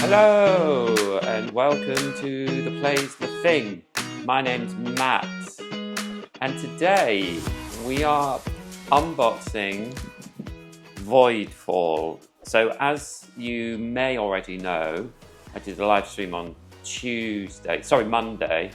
Hello and welcome to the Plays the Thing. My name's Matt and today we are unboxing Voidfall. So as you may already know, I did a live stream on Monday,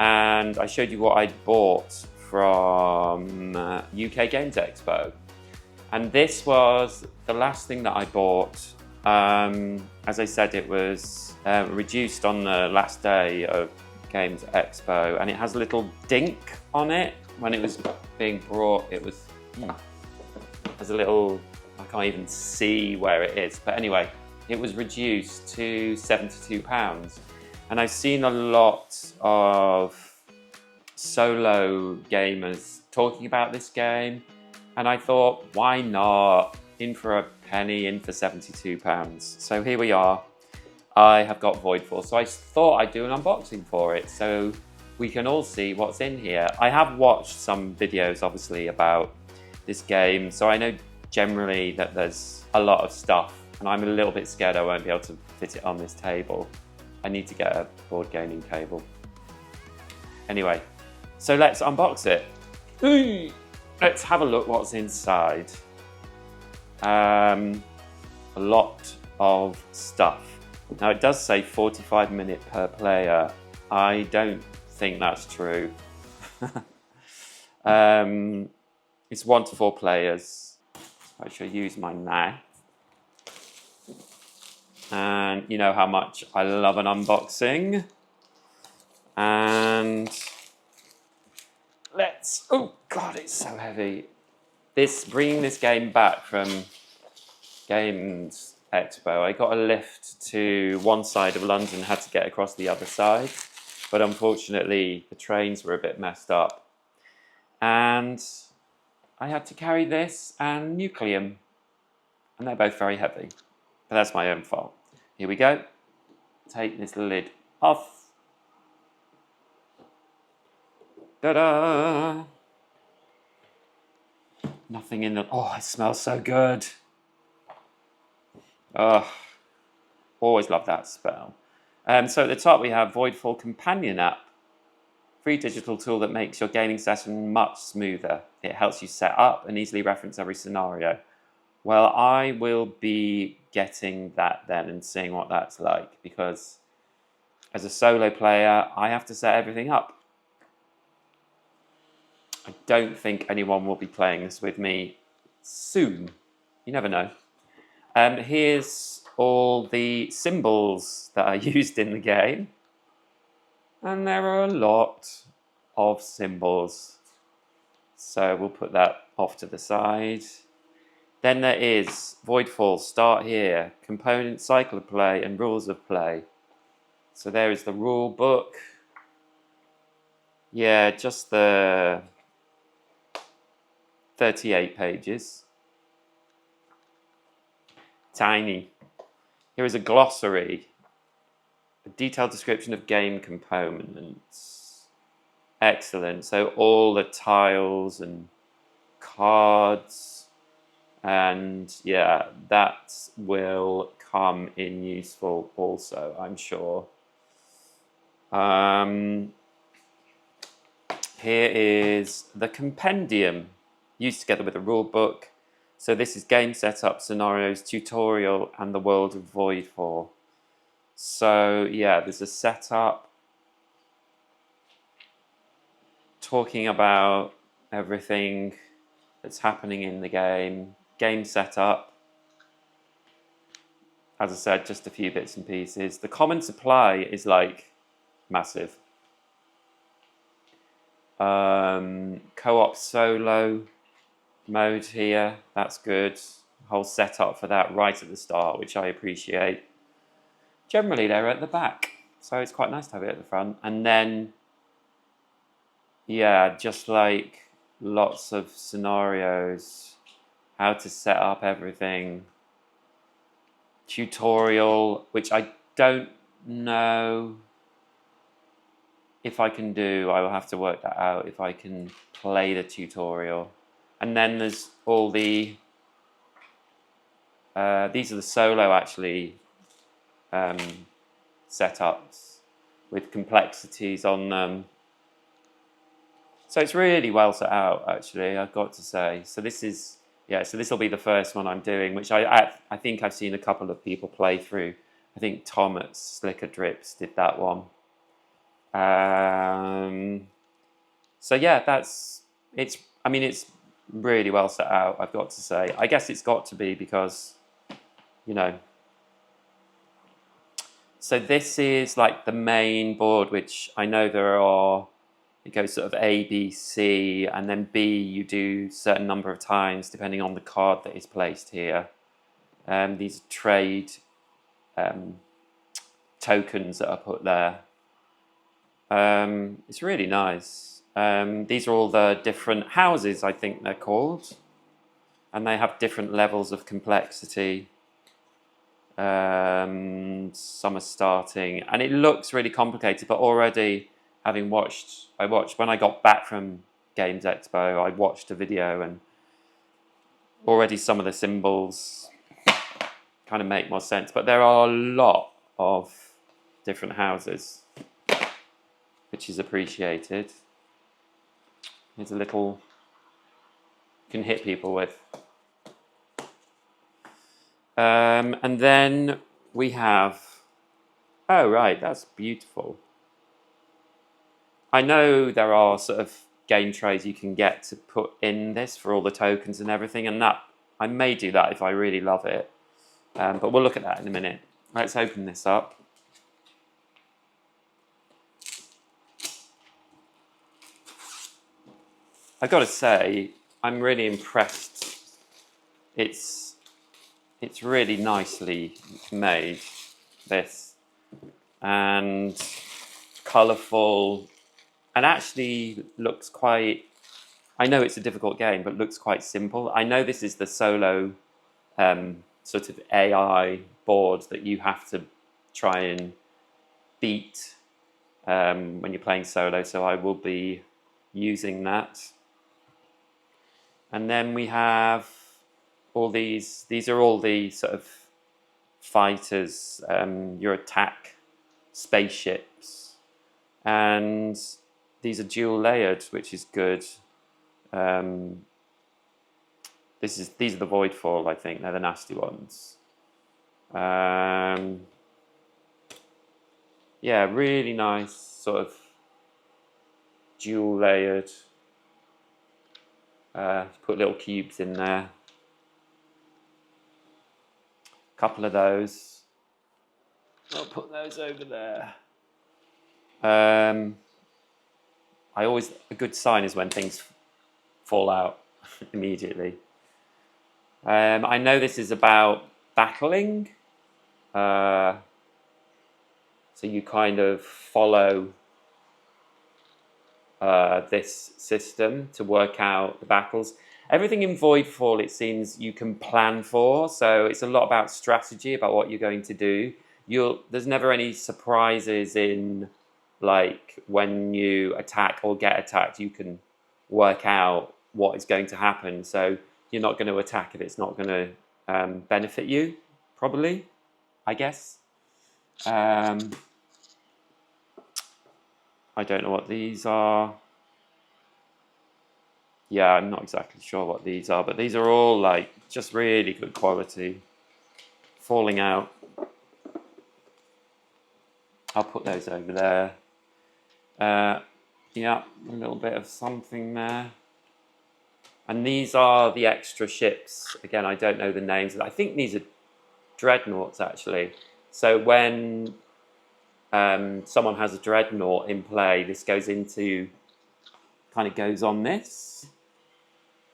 and I showed you what I'd bought from UK Games Expo. And this was the last thing that I bought. As I said, it was reduced on the last day of Games Expo, and it has a little dink on it. When it was being brought, it was there's a little, I can't even see where it is, but anyway, it was reduced to £72. And I've seen a lot of solo gamers talking about this game, and I thought, why not? In for a penny, in for £72. So here we are. I have got Voidfall, so I thought I'd do an unboxing for it so we can all see what's in here. I have watched some videos, obviously, about this game, so I know generally that there's a lot of stuff, and I'm a little bit scared I won't be able to fit it on this table. I need to get a board gaming table. Anyway, so let's unbox it. Let's have a look what's inside. A lot of stuff. Now it does say 45 minutes per player. I don't think that's true. It's 1 to 4 players. I shall use my knife. And you know how much I love an unboxing. And let's, oh God, it's so heavy. Bringing this game back from Games Expo, I got a lift to one side of London, had to get across the other side, but unfortunately the trains were a bit messed up, and I had to carry this and Nucleum, and they're both very heavy, but that's my own fault. Here we go. Take this lid off. Ta-da! Nothing in the... Oh, it smells so good. Oh, always love that smell. So at the top we have Voidfall Companion App. Free digital tool that makes your gaming session much smoother. It helps you set up and easily reference every scenario. Well, I will be getting that then and seeing what that's like, because as a solo player, I have to set everything up. I don't think anyone will be playing this with me soon. You never know. Here's all the symbols that are used in the game. And there are a lot of symbols. So we'll put that off to the side. Then there is Voidfall, start here, component, cycle of play, and rules of play. So there is the rule book. Yeah, just the 38 pages. Tiny. Here is a glossary, a detailed description of game components. Excellent. So all the tiles and cards, and yeah, that will come in useful also, I'm sure. Here is the compendium, used together with a rule book. So this is game setup, scenarios, tutorial, and the world of Voidfall. So yeah, there's a setup talking about everything that's happening in the game. Game setup. As I said, just a few bits and pieces. The common supply is like massive. Co-op solo mode here, that's good. Whole setup for that right at the start, which I appreciate. Generally they're at the back, so it's quite nice to have it at the front. And then yeah, just like lots of scenarios, how to set up everything. Tutorial, which I don't know if I can do. I will have to work that out, if I can play the tutorial. And then there's all the, these are the solo actually setups with complexities on them. So it's really well set out, actually, I've got to say. So this is, yeah, so this will be the first one I'm doing, which I think I've seen a couple of people play through. I think Tom at Slicker Drips did that one. So yeah, it's really well set out, I've got to say. I guess it's got to be because, you know. So this is like the main board, which I know there are, it goes sort of A, B, C, and then B you do a certain number of times depending on the card that is placed here. These trade tokens that are put there. It's really nice. These are all the different houses, I think they're called, and they have different levels of complexity. Some are starting, and it looks really complicated, but already I watched when I got back from Games Expo, I watched a video, and already some of the symbols kind of make more sense, but there are a lot of different houses, which is appreciated. Here's a little you can hit people with. And then we have, oh right, that's beautiful. I know there are sort of game trays you can get to put in this for all the tokens and everything, and that I may do that if I really love it. But we'll look at that in a minute. Let's open this up. I've got to say, I'm really impressed. It's really nicely made, this, and colourful, and actually looks quite, I know it's a difficult game, but looks quite simple. I know this is the solo sort of AI board that you have to try and beat when you're playing solo, so I will be using that. And then we have all these are all the sort of fighters, your attack spaceships, and these are dual layered, which is good. These are the Voidfall, I think. They're the nasty ones. Yeah, really nice sort of dual layered. Put little cubes in there. Couple of those. I'll put those over there. A good sign is when things fall out immediately. I know this is about battling. So you kind of follow this system to work out the battles. Everything in Voidfall, it seems, you can plan for, so it's a lot about strategy, about what you're going to do. There's never any surprises in, like, when you attack or get attacked, you can work out what is going to happen, so you're not going to attack if it's not going to benefit you, probably, I guess. I don't know what these are. Yeah, I'm not exactly sure what these are, but these are all like just really good quality. Falling out. I'll put those over there. Yeah, a little bit of something there. And these are the extra ships. Again, I don't know the names. I think these are dreadnoughts, actually. So when someone has a dreadnought in play, this goes into, kind of goes on this.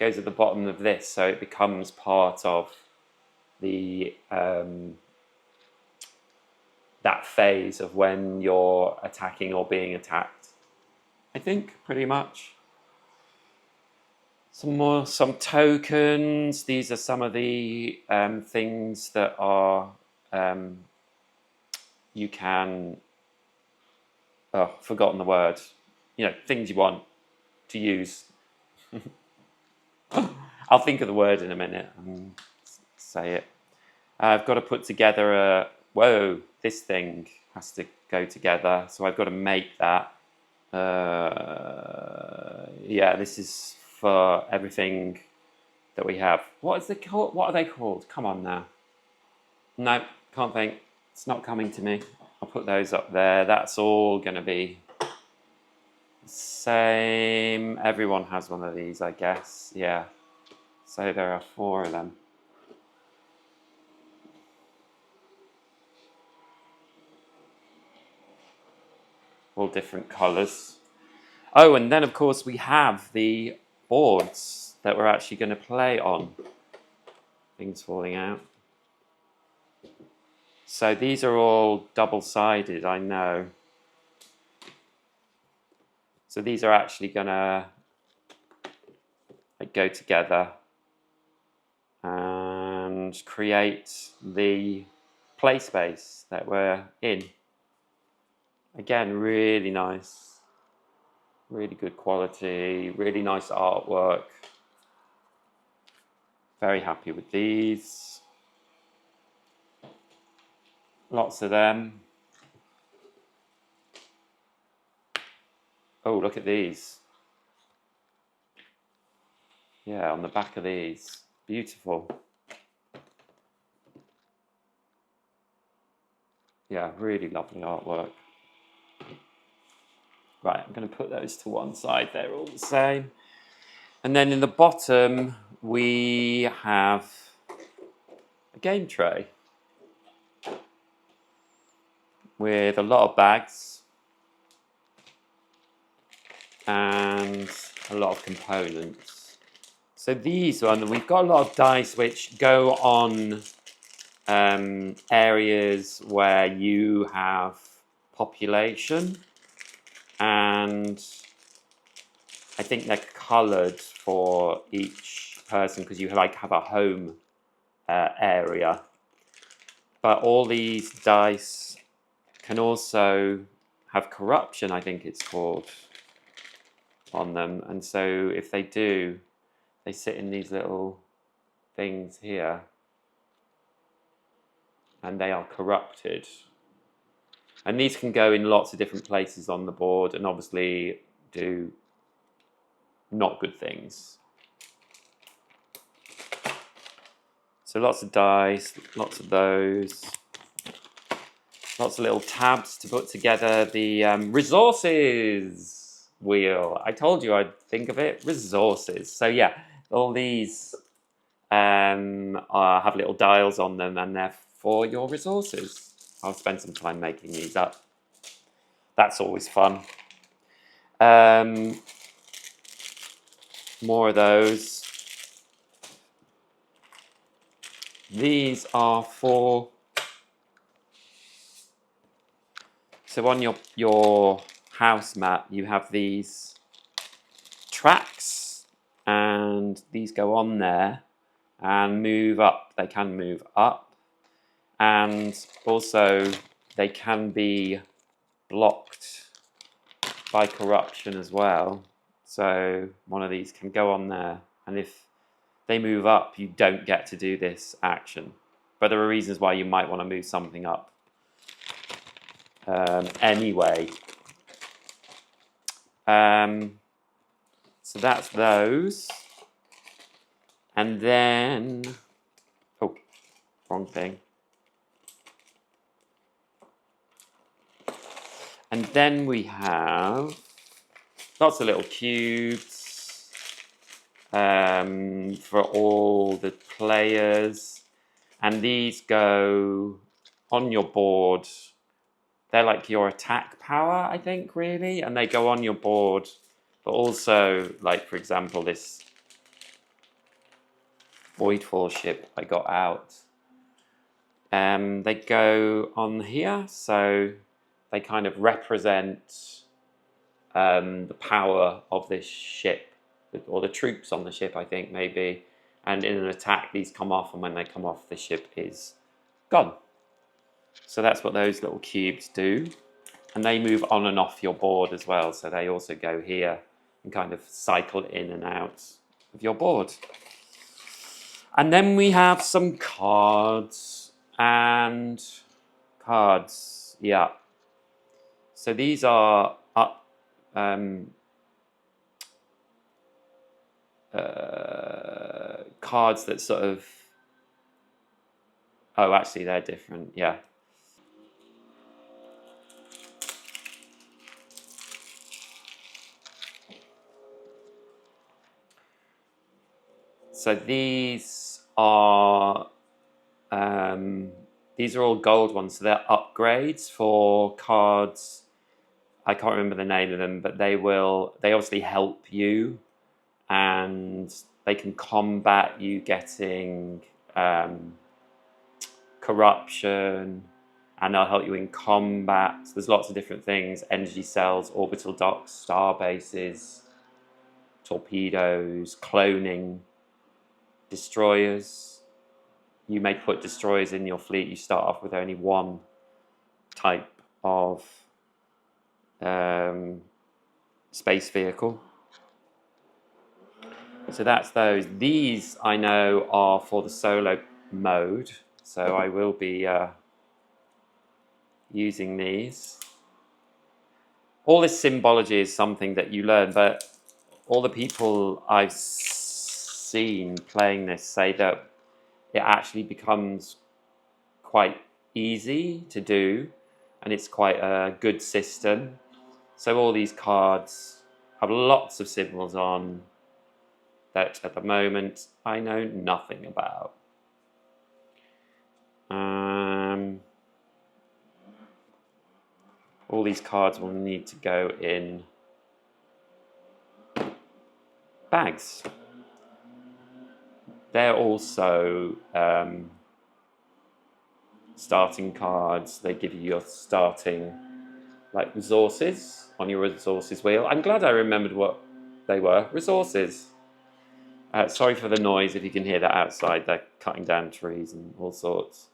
Goes at the bottom of this, so it becomes part of the that phase of when you're attacking or being attacked. I think pretty much. Some tokens. These are some of the things that are you can. Oh, forgotten the word. You know, things you want to use. I'll think of the word in a minute and say it. I've got to put together whoa, this thing has to go together. So I've got to make that. Yeah, this is for everything that we have. What are they called? Come on now. No, can't think. It's not coming to me. I'll put those up there. That's all going to be the same. Everyone has one of these, I guess. Yeah. So there are 4 of them. All different colours. Oh, and then of course we have the boards that we're actually going to play on. Things falling out. So these are all double-sided, I know. So these are actually going to go together and create the play space that we're in. Again, really nice. Really good quality, really nice artwork. Very happy with these. Lots of them. Oh, look at these. Yeah, on the back of these. Beautiful. Yeah, really lovely artwork. Right, I'm going to put those to one side. They're all the same. And then in the bottom, we have a game tray with a lot of bags and a lot of components. So these ones, we've got a lot of dice which go on areas where you have population, and I think they're coloured for each person because you like have a home area. But all these dice can also have corruption, I think it's called, on them. And so if they do, they sit in these little things here and they are corrupted. And these can go in lots of different places on the board and obviously do not good things. So lots of dice, lots of those. Lots of little tabs to put together the resources wheel. I told you I'd think of it, resources. So yeah, all these have little dials on them and they're for your resources. I'll spend some time making these up. That's always fun. More of those. These are for... So on your house map, you have these tracks, and these go on there and move up. They can move up, and also they can be blocked by corruption as well. So one of these can go on there, and if they move up, you don't get to do this action. But there are reasons why you might want to move something up. Anyway, so that's those, and then, oh, wrong thing. And then we have lots of little cubes for all the players, and these go on your board. They're like your attack power, I think, really, and they go on your board. But also, like, for example, this Voidfall ship I got out. They go on here, so they kind of represent the power of this ship, or the troops on the ship, I think, maybe. And in an attack, these come off, and when they come off, the ship is gone. So that's what those little cubes do. And they move on and off your board as well. So they also go here and kind of cycle in and out of your board. And then we have some cards. And cards, yeah. So these are up cards that sort of, oh, actually they're different, yeah. So these are all gold ones. So they're upgrades for cards. I can't remember the name of them, but they obviously help you, and they can combat you getting corruption, and they'll help you in combat. There's lots of different things: energy cells, orbital docks, star bases, torpedoes, cloning, destroyers. You may put destroyers in your fleet. You start off with only one type of space vehicle. So that's those. These I know are for the solo mode, so I will be using these. All this symbology is something that you learn, but all the people I've seen playing this say that it actually becomes quite easy to do, and it's quite a good system. So all these cards have lots of symbols on that at the moment I know nothing about. All these cards will need to go in bags. They're also starting cards. They give you your starting resources on your resources wheel. I'm glad I remembered what they were. Resources. Sorry for the noise if you can hear that outside. They're cutting down trees and all sorts.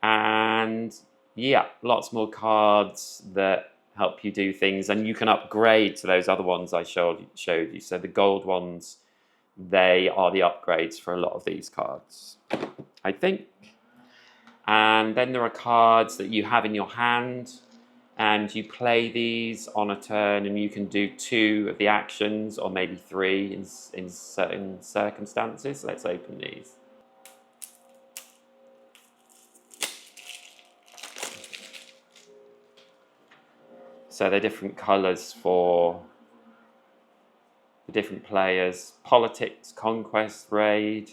And yeah, lots more cards that help you do things, and you can upgrade to those other ones I showed you. So the gold ones, they are the upgrades for a lot of these cards, I think. And then there are cards that you have in your hand, and you play these on a turn, and you can do 2 of the actions, or maybe 3 in certain circumstances. Let's open these. So they're different colours for the different players. Politics, conquest, raid.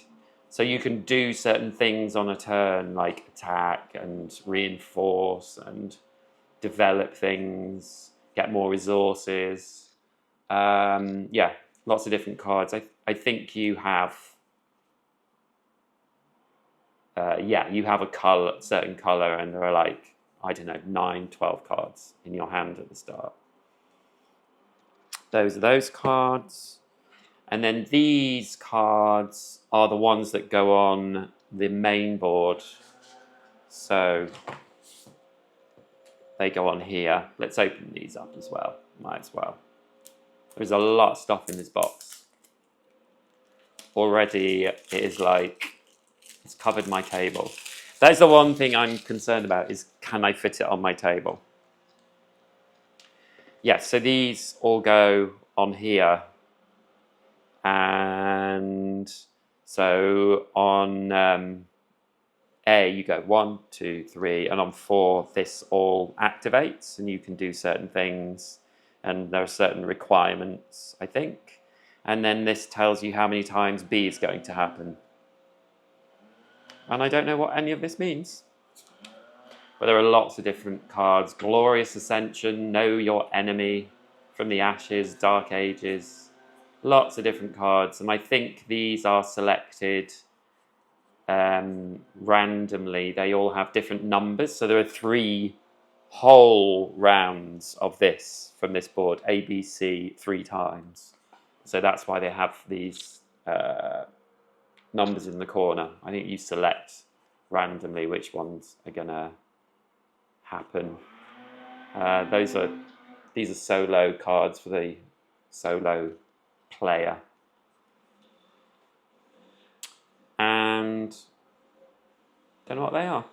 So you can do certain things on a turn, like attack and reinforce and develop things, get more resources. Yeah, lots of different cards. I think you have, you have a certain colour, and there are I don't know, 9, 12 cards in your hand at the start. Those are those cards. And then these cards are the ones that go on the main board. So they go on here. Let's open these up as well. Might as well. There's a lot of stuff in this box. Already it is it's covered my table. That's the one thing I'm concerned about, is can I fit it on my table? Yeah, so these all go on here. And so on A, you go 1, 2, 3, and on 4, this all activates, and you can do certain things, and there are certain requirements, I think. And then this tells you how many times B is going to happen. And I don't know what any of this means. But there are lots of different cards. Glorious Ascension, Know Your Enemy, From the Ashes, Dark Ages. Lots of different cards. And I think these are selected randomly. They all have different numbers. So there are 3 whole rounds of this from this board. A, B, C, 3 times. So that's why they have these numbers in the corner. I think you select randomly which ones are going to happen. These are solo cards for the solo player. And don't know what they are.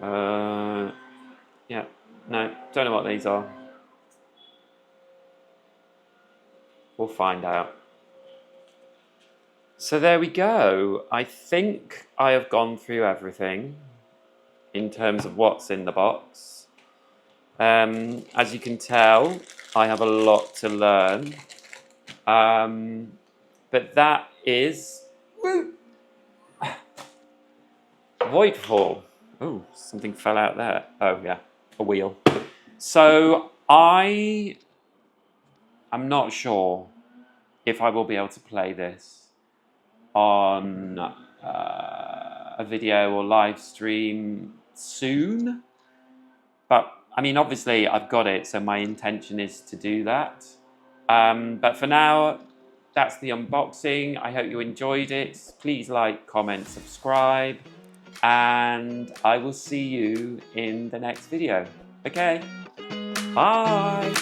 Yeah, no, don't know what these are. We'll find out. So there we go. I think I have gone through everything in terms of what's in the box. As you can tell, I have a lot to learn. But that is Voidfall. Oh, something fell out there. Oh yeah, a wheel. So I'm not sure if I will be able to play this on a video or live stream soon. But I mean, obviously I've got it, so my intention is to do that. But for now, that's the unboxing. I hope you enjoyed it. Please like, comment, subscribe, and I will see you in the next video. Okay, bye.